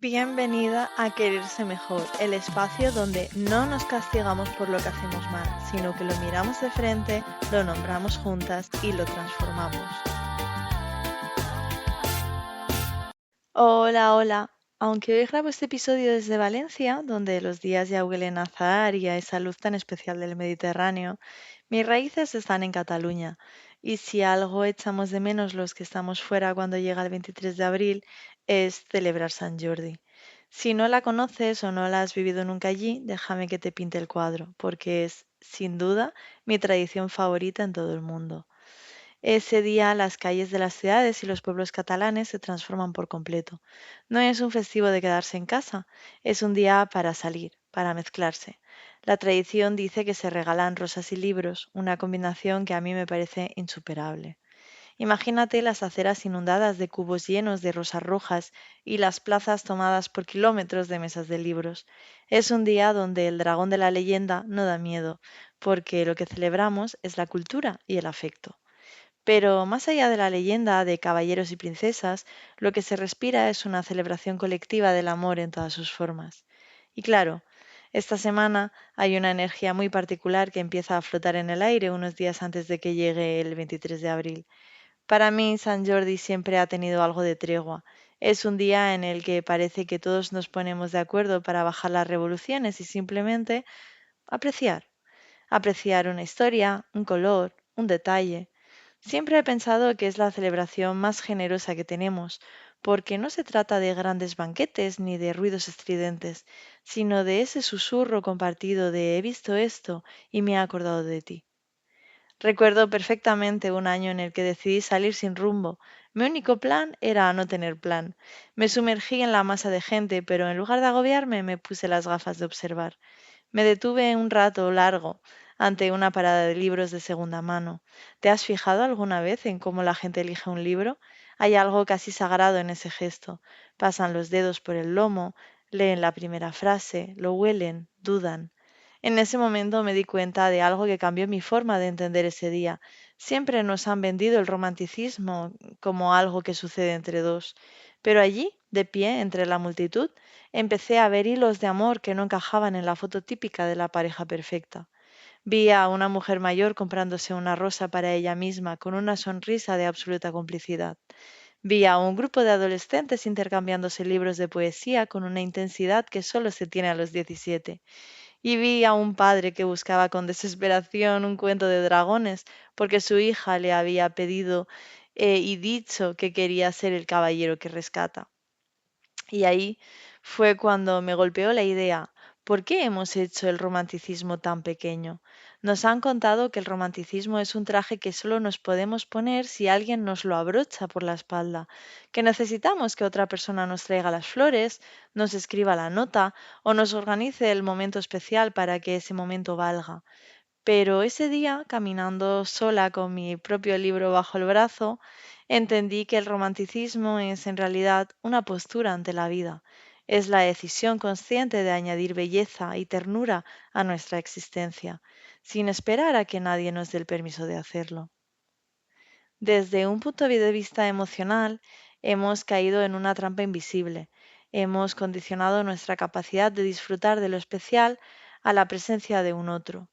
Bienvenida a Quererse Mejor, el espacio donde no nos castigamos por lo que hacemos mal, sino que lo miramos de frente, lo nombramos juntas y lo transformamos. Hola, hola. Aunque hoy grabo este episodio desde Valencia, donde los días ya huelen a azahar y a esa luz tan especial del Mediterráneo, mis raíces están en Cataluña. Y si algo echamos de menos los que estamos fuera cuando llega el 23 de abril, es celebrar San Jordi. Si no la conoces o no la has vivido nunca allí, déjame que te pinte el cuadro, porque es, sin duda, mi tradición favorita en todo el mundo. Ese día las calles de las ciudades y los pueblos catalanes se transforman por completo. No es un festivo de quedarse en casa, es un día para salir, para mezclarse. La tradición dice que se regalan rosas y libros, una combinación que a mí me parece insuperable. Imagínate las aceras inundadas de cubos llenos de rosas rojas y las plazas tomadas por kilómetros de mesas de libros. Es un día donde el dragón de la leyenda no da miedo, porque lo que celebramos es la cultura y el afecto. Pero más allá de la leyenda de caballeros y princesas, lo que se respira es una celebración colectiva del amor en todas sus formas. Y claro, esta semana hay una energía muy particular que empieza a flotar en el aire unos días antes de que llegue el 23 de abril. Para mí, San Jordi siempre ha tenido algo de tregua. Es un día en el que parece que todos nos ponemos de acuerdo para bajar las revoluciones y simplemente apreciar. Apreciar una historia, un color, un detalle. Siempre he pensado que es la celebración más generosa que tenemos, porque no se trata de grandes banquetes ni de ruidos estridentes, sino de ese susurro compartido de he visto esto y me he acordado de ti. Recuerdo perfectamente un año en el que decidí salir sin rumbo. Mi único plan era no tener plan. Me sumergí en la masa de gente, pero en lugar de agobiarme me puse las gafas de observar. Me detuve un rato largo ante una parada de libros de segunda mano. ¿Te has fijado alguna vez en cómo la gente elige un libro? Hay algo casi sagrado en ese gesto. Pasan los dedos por el lomo, leen la primera frase, lo huelen, dudan. En ese momento me di cuenta de algo que cambió mi forma de entender ese día. Siempre nos han vendido el romanticismo como algo que sucede entre dos, pero allí, de pie entre la multitud, empecé a ver hilos de amor que no encajaban en la foto típica de la pareja perfecta. Vi a una mujer mayor comprándose una rosa para ella misma con una sonrisa de absoluta complicidad. Vi a un grupo de adolescentes intercambiándose libros de poesía con una intensidad que solo se tiene a los 17. Y vi a un padre que buscaba con desesperación un cuento de dragones porque su hija le había pedido y dicho que quería ser el caballero que rescata. Y ahí fue cuando me golpeó la idea, ¿por qué hemos hecho el romanticismo tan pequeño? Nos han contado que el romanticismo es un traje que solo nos podemos poner si alguien nos lo abrocha por la espalda, que necesitamos que otra persona nos traiga las flores, nos escriba la nota o nos organice el momento especial para que ese momento valga. Pero ese día, caminando sola con mi propio libro bajo el brazo, entendí que el romanticismo es en realidad una postura ante la vida. Es la decisión consciente de añadir belleza y ternura a nuestra existencia, sin esperar a que nadie nos dé el permiso de hacerlo. Desde un punto de vista emocional, hemos caído en una trampa invisible. Hemos condicionado nuestra capacidad de disfrutar de lo especial a la presencia de un otro.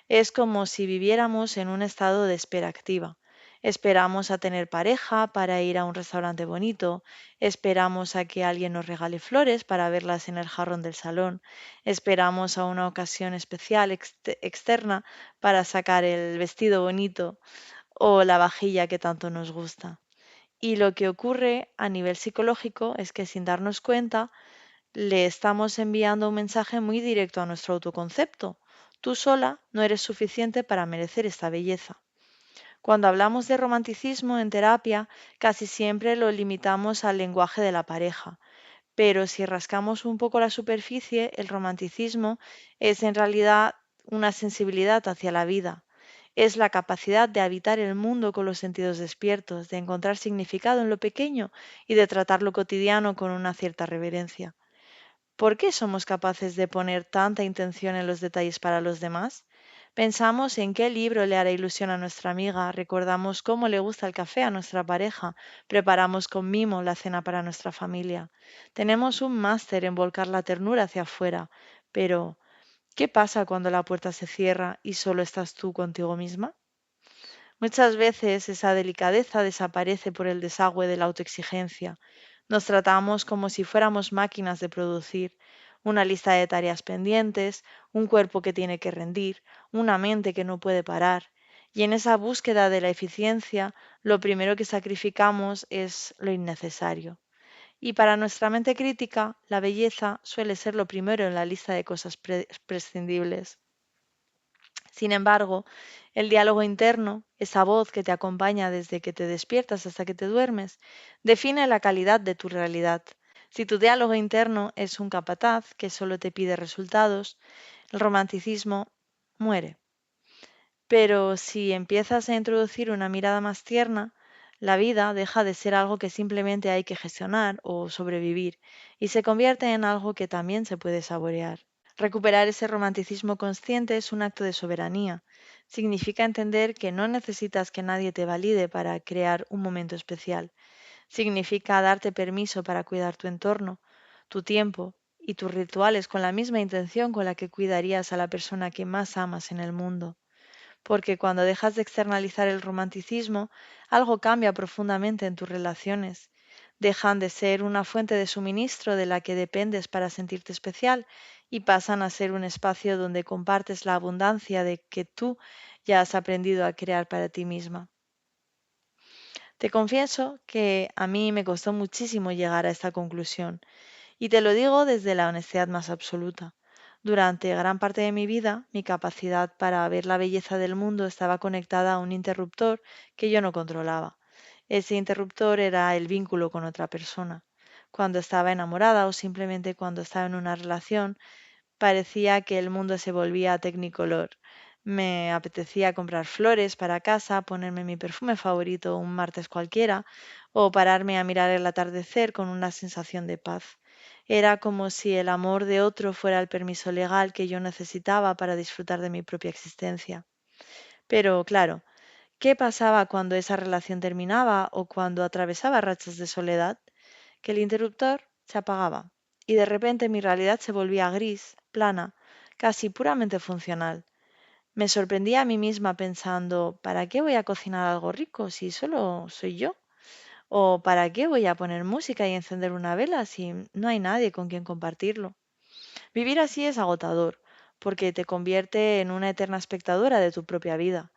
Es como si viviéramos en un estado de espera activa. Esperamos a tener pareja para ir a un restaurante bonito, esperamos a que alguien nos regale flores para verlas en el jarrón del salón, esperamos a una ocasión especial externa para sacar el vestido bonito o la vajilla que tanto nos gusta. Y lo que ocurre a nivel psicológico es que sin darnos cuenta le estamos enviando un mensaje muy directo a nuestro autoconcepto. Tú sola no eres suficiente para merecer esta belleza. Cuando hablamos de romanticismo en terapia, casi siempre lo limitamos al lenguaje de la pareja. Pero si rascamos un poco la superficie, el romanticismo es en realidad una sensibilidad hacia la vida. Es la capacidad de habitar el mundo con los sentidos despiertos, de encontrar significado en lo pequeño y de tratar lo cotidiano con una cierta reverencia. ¿Por qué somos capaces de poner tanta intención en los detalles para los demás? Pensamos en qué libro le hará ilusión a nuestra amiga, recordamos cómo le gusta el café a nuestra pareja, preparamos con mimo la cena para nuestra familia. Tenemos un máster en volcar la ternura hacia afuera, pero ¿qué pasa cuando la puerta se cierra y solo estás tú contigo misma? Muchas veces esa delicadeza desaparece por el desagüe de la autoexigencia. Nos tratamos como si fuéramos máquinas de producir, una lista de tareas pendientes, un cuerpo que tiene que rendir, una mente que no puede parar. Y en esa búsqueda de la eficiencia, lo primero que sacrificamos es lo innecesario. Y para nuestra mente crítica, la belleza suele ser lo primero en la lista de cosas prescindibles. Sin embargo, el diálogo interno, esa voz que te acompaña desde que te despiertas hasta que te duermes, define la calidad de tu realidad. Si tu diálogo interno es un capataz que solo te pide resultados, el romanticismo muere. Pero si empiezas a introducir una mirada más tierna, la vida deja de ser algo que simplemente hay que gestionar o sobrevivir y se convierte en algo que también se puede saborear. Recuperar ese romanticismo consciente es un acto de soberanía. Significa entender que no necesitas que nadie te valide para crear un momento especial. Significa darte permiso para cuidar tu entorno, tu tiempo y tus rituales con la misma intención con la que cuidarías a la persona que más amas en el mundo. Porque cuando dejas de externalizar el romanticismo, algo cambia profundamente en tus relaciones. Dejan de ser una fuente de suministro de la que dependes para sentirte especial y pasan a ser un espacio donde compartes la abundancia de que tú ya has aprendido a crear para ti misma. Te confieso que a mí me costó muchísimo llegar a esta conclusión. Y te lo digo desde la honestidad más absoluta. Durante gran parte de mi vida, mi capacidad para ver la belleza del mundo estaba conectada a un interruptor que yo no controlaba. Ese interruptor era el vínculo con otra persona. Cuando estaba enamorada o simplemente cuando estaba en una relación, parecía que el mundo se volvía tecnicolor. Me apetecía comprar flores para casa, ponerme mi perfume favorito un martes cualquiera o pararme a mirar el atardecer con una sensación de paz. Era como si el amor de otro fuera el permiso legal que yo necesitaba para disfrutar de mi propia existencia. Pero claro, ¿qué pasaba cuando esa relación terminaba o cuando atravesaba rachas de soledad? Que el interruptor se apagaba y de repente mi realidad se volvía gris, plana, casi puramente funcional. Me sorprendía a mí misma pensando, ¿para qué voy a cocinar algo rico si solo soy yo? ¿O para qué voy a poner música y encender una vela si no hay nadie con quien compartirlo? Vivir así es agotador, porque te convierte en una eterna espectadora de tu propia vida.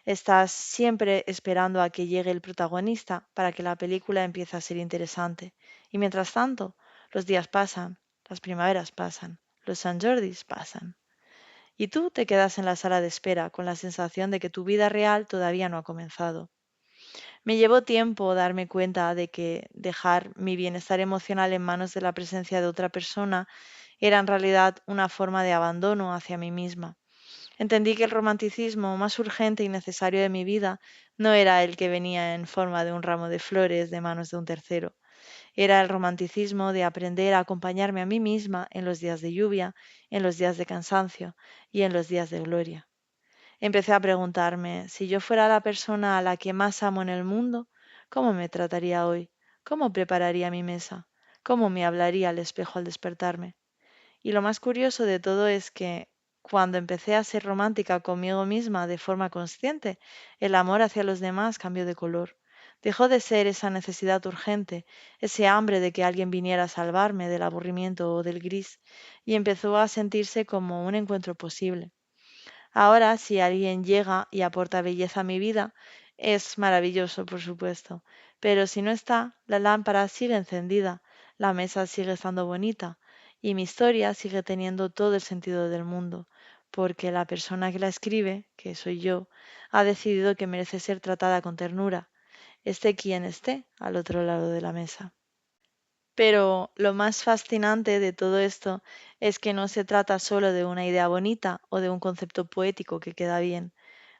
Estás siempre esperando a que llegue el protagonista para que la película empiece a ser interesante. Y mientras tanto, los días pasan, las primaveras pasan, los San Jordis pasan. Y tú te quedas en la sala de espera con la sensación de que tu vida real todavía no ha comenzado. Me llevó tiempo darme cuenta de que dejar mi bienestar emocional en manos de la presencia de otra persona era en realidad una forma de abandono hacia mí misma. Entendí que el romanticismo más urgente y necesario de mi vida no era el que venía en forma de un ramo de flores de manos de un tercero. Era el romanticismo de aprender a acompañarme a mí misma en los días de lluvia, en los días de cansancio y en los días de gloria. Empecé a preguntarme, si yo fuera la persona a la que más amo en el mundo, ¿cómo me trataría hoy? ¿Cómo prepararía mi mesa? ¿Cómo me hablaría al espejo al despertarme? Y lo más curioso de todo es que cuando empecé a ser romántica conmigo misma de forma consciente, el amor hacia los demás cambió de color. Dejó de ser esa necesidad urgente, ese hambre de que alguien viniera a salvarme del aburrimiento o del gris, y empezó a sentirse como un encuentro posible. Ahora, si alguien llega y aporta belleza a mi vida, es maravilloso, por supuesto. Pero si no está, la lámpara sigue encendida, la mesa sigue estando bonita y mi historia sigue teniendo todo el sentido del mundo, porque la persona que la escribe, que soy yo, ha decidido que merece ser tratada con ternura, esté quien esté al otro lado de la mesa. Pero lo más fascinante de todo esto es que no se trata solo de una idea bonita o de un concepto poético que queda bien.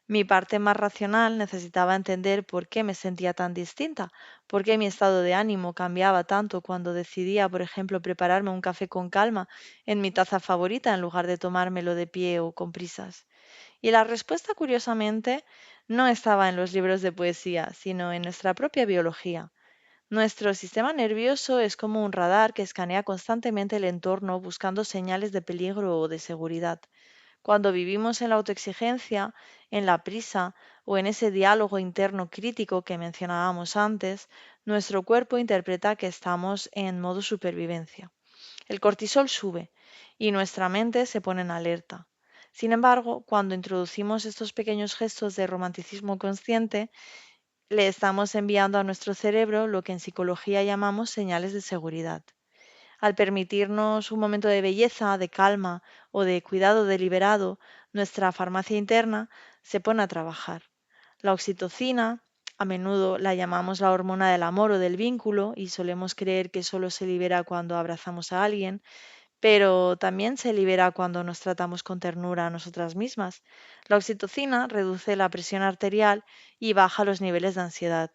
Mi parte más racional necesitaba entender por qué me sentía tan distinta, por qué mi estado de ánimo cambiaba tanto cuando decidía, por ejemplo, prepararme un café con calma en mi taza favorita en lugar de tomármelo de pie o con prisas. Y la respuesta, curiosamente, no estaba en los libros de poesía, sino en nuestra propia biología. Nuestro sistema nervioso es como un radar que escanea constantemente el entorno buscando señales de peligro o de seguridad. Cuando vivimos en la autoexigencia, en la prisa o en ese diálogo interno crítico que mencionábamos antes, nuestro cuerpo interpreta que estamos en modo supervivencia. El cortisol sube y nuestra mente se pone en alerta. Sin embargo, cuando introducimos estos pequeños gestos de romanticismo consciente, le estamos enviando a nuestro cerebro lo que en psicología llamamos señales de seguridad. Al permitirnos un momento de belleza, de calma o de cuidado deliberado, nuestra farmacia interna se pone a trabajar. La oxitocina, a menudo la llamamos la hormona del amor o del vínculo y solemos creer que solo se libera cuando abrazamos a alguien, pero también se libera cuando nos tratamos con ternura a nosotras mismas. La oxitocina reduce la presión arterial y baja los niveles de ansiedad.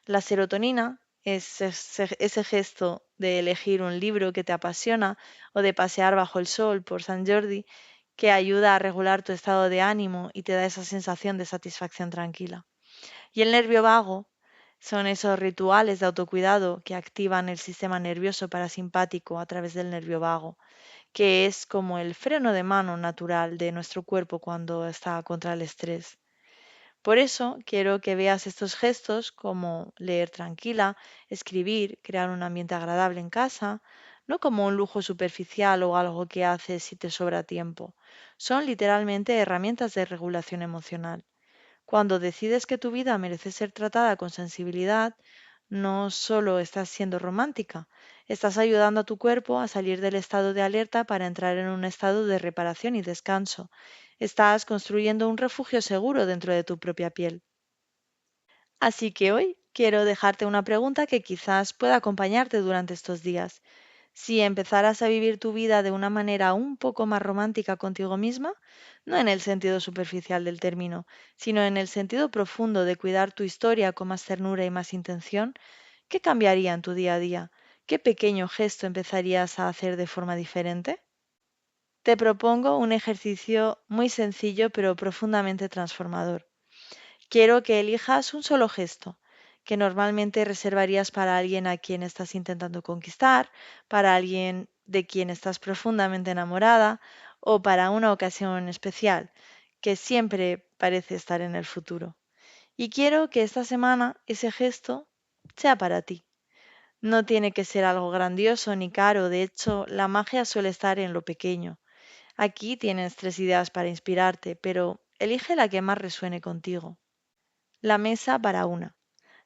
La serotonina es ese gesto de elegir un libro que te apasiona o de pasear bajo el sol por San Jordi que ayuda a regular tu estado de ánimo y te da esa sensación de satisfacción tranquila. Y el nervio vago son esos rituales de autocuidado que activan el sistema nervioso parasimpático a través del nervio vago, que es como el freno de mano natural de nuestro cuerpo cuando está contra el estrés. Por eso quiero que veas estos gestos como leer tranquila, escribir, crear un ambiente agradable en casa, no como un lujo superficial o algo que haces si te sobra tiempo. Son literalmente herramientas de regulación emocional. Cuando decides que tu vida merece ser tratada con sensibilidad, no solo estás siendo romántica, estás ayudando a tu cuerpo a salir del estado de alerta para entrar en un estado de reparación y descanso. Estás construyendo un refugio seguro dentro de tu propia piel. Así que hoy quiero dejarte una pregunta que quizás pueda acompañarte durante estos días. Si empezaras a vivir tu vida de una manera un poco más romántica contigo misma, no en el sentido superficial del término, sino en el sentido profundo de cuidar tu historia con más ternura y más intención, ¿qué cambiaría en tu día a día? ¿Qué pequeño gesto empezarías a hacer de forma diferente? Te propongo un ejercicio muy sencillo pero profundamente transformador. Quiero que elijas un solo gesto que normalmente reservarías para alguien a quien estás intentando conquistar, para alguien de quien estás profundamente enamorada o para una ocasión especial que siempre parece estar en el futuro. Y quiero que esta semana ese gesto sea para ti. No tiene que ser algo grandioso ni caro, de hecho, la magia suele estar en lo pequeño. Aquí tienes 3 ideas para inspirarte, pero elige la que más resuene contigo. La mesa para una.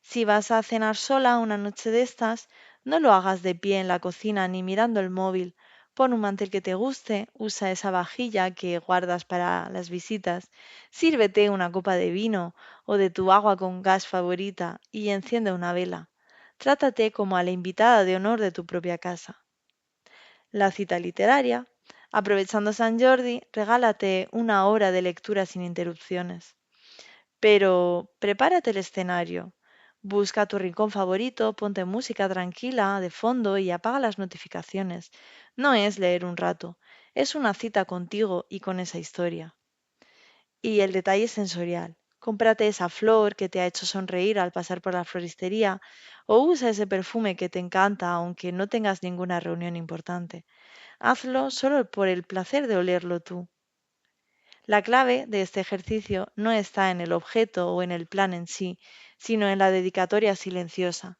Si vas a cenar sola una noche de estas, no lo hagas de pie en la cocina ni mirando el móvil. Pon un mantel que te guste, usa esa vajilla que guardas para las visitas, sírvete una copa de vino o de tu agua con gas favorita y enciende una vela. Trátate como a la invitada de honor de tu propia casa. La cita literaria. Aprovechando San Jordi, regálate una hora de lectura sin interrupciones. Pero prepárate el escenario. Busca tu rincón favorito, ponte música tranquila de fondo y apaga las notificaciones. No es leer un rato, es una cita contigo y con esa historia. Y el detalle sensorial. Cómprate esa flor que te ha hecho sonreír al pasar por la floristería o usa ese perfume que te encanta aunque no tengas ninguna reunión importante. Hazlo solo por el placer de olerlo tú. La clave de este ejercicio no está en el objeto o en el plan en sí, sino en la dedicatoria silenciosa.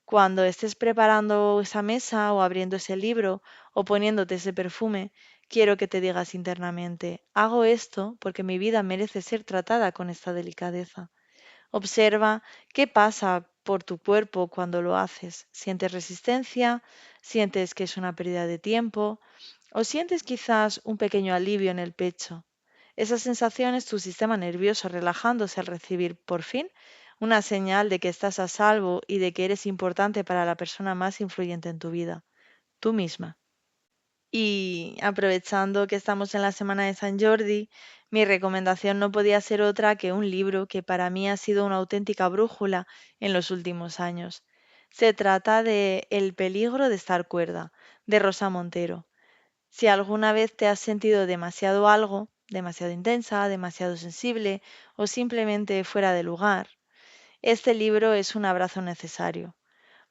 Cuando estés preparando esa mesa o abriendo ese libro o poniéndote ese perfume, quiero que te digas internamente, hago esto porque mi vida merece ser tratada con esta delicadeza. Observa qué pasa por tu cuerpo cuando lo haces. ¿Sientes resistencia? ¿Sientes que es una pérdida de tiempo? ¿O sientes quizás un pequeño alivio en el pecho? Esa sensación es tu sistema nervioso relajándose al recibir, por fin, una señal de que estás a salvo y de que eres importante para la persona más influyente en tu vida, tú misma. Y aprovechando que estamos en la semana de San Jordi, mi recomendación no podía ser otra que un libro que para mí ha sido una auténtica brújula en los últimos años. Se trata de El peligro de estar cuerda, de Rosa Montero. Si alguna vez te has sentido demasiado algo, demasiado intensa, demasiado sensible o simplemente fuera de lugar, este libro es un abrazo necesario.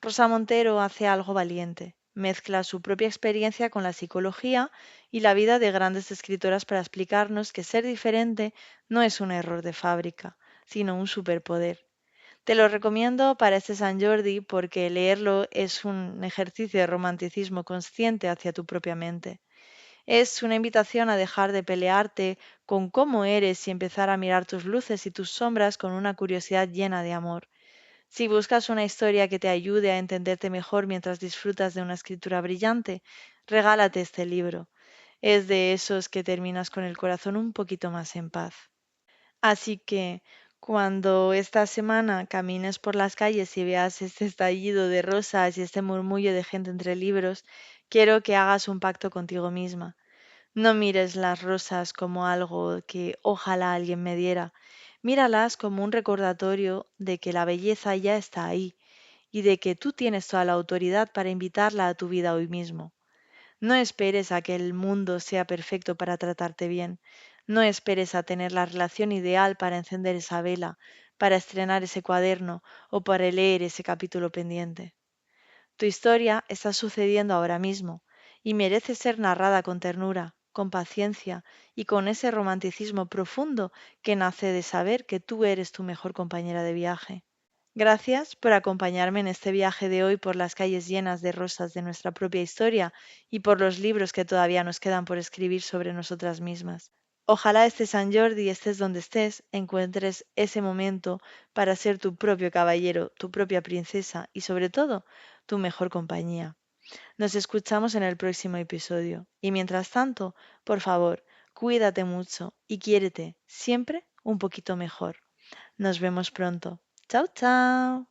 Rosa Montero hace algo valiente. Mezcla su propia experiencia con la psicología y la vida de grandes escritoras para explicarnos que ser diferente no es un error de fábrica, sino un superpoder. Te lo recomiendo para este San Jordi porque leerlo es un ejercicio de romanticismo consciente hacia tu propia mente. Es una invitación a dejar de pelearte con cómo eres y empezar a mirar tus luces y tus sombras con una curiosidad llena de amor. Si buscas una historia que te ayude a entenderte mejor mientras disfrutas de una escritura brillante, regálate este libro. Es de esos que terminas con el corazón un poquito más en paz. Así que cuando esta semana camines por las calles y veas este estallido de rosas y este murmullo de gente entre libros, quiero que hagas un pacto contigo misma. No mires las rosas como algo que ojalá alguien me diera. Míralas como un recordatorio de que la belleza ya está ahí y de que tú tienes toda la autoridad para invitarla a tu vida hoy mismo. No esperes a que el mundo sea perfecto para tratarte bien. No esperes a tener la relación ideal para encender esa vela, para estrenar ese cuaderno o para leer ese capítulo pendiente. Tu historia está sucediendo ahora mismo y merece ser narrada con ternura, con paciencia y con ese romanticismo profundo que nace de saber que tú eres tu mejor compañera de viaje. Gracias por acompañarme en este viaje de hoy por las calles llenas de rosas de nuestra propia historia y por los libros que todavía nos quedan por escribir sobre nosotras mismas. Ojalá este San Jordi, estés donde estés, encuentres ese momento para ser tu propio caballero, tu propia princesa y sobre todo, tu mejor compañía. Nos escuchamos en el próximo episodio y mientras tanto, por favor, cuídate mucho y quiérete siempre un poquito mejor. Nos vemos pronto. Chao, chao.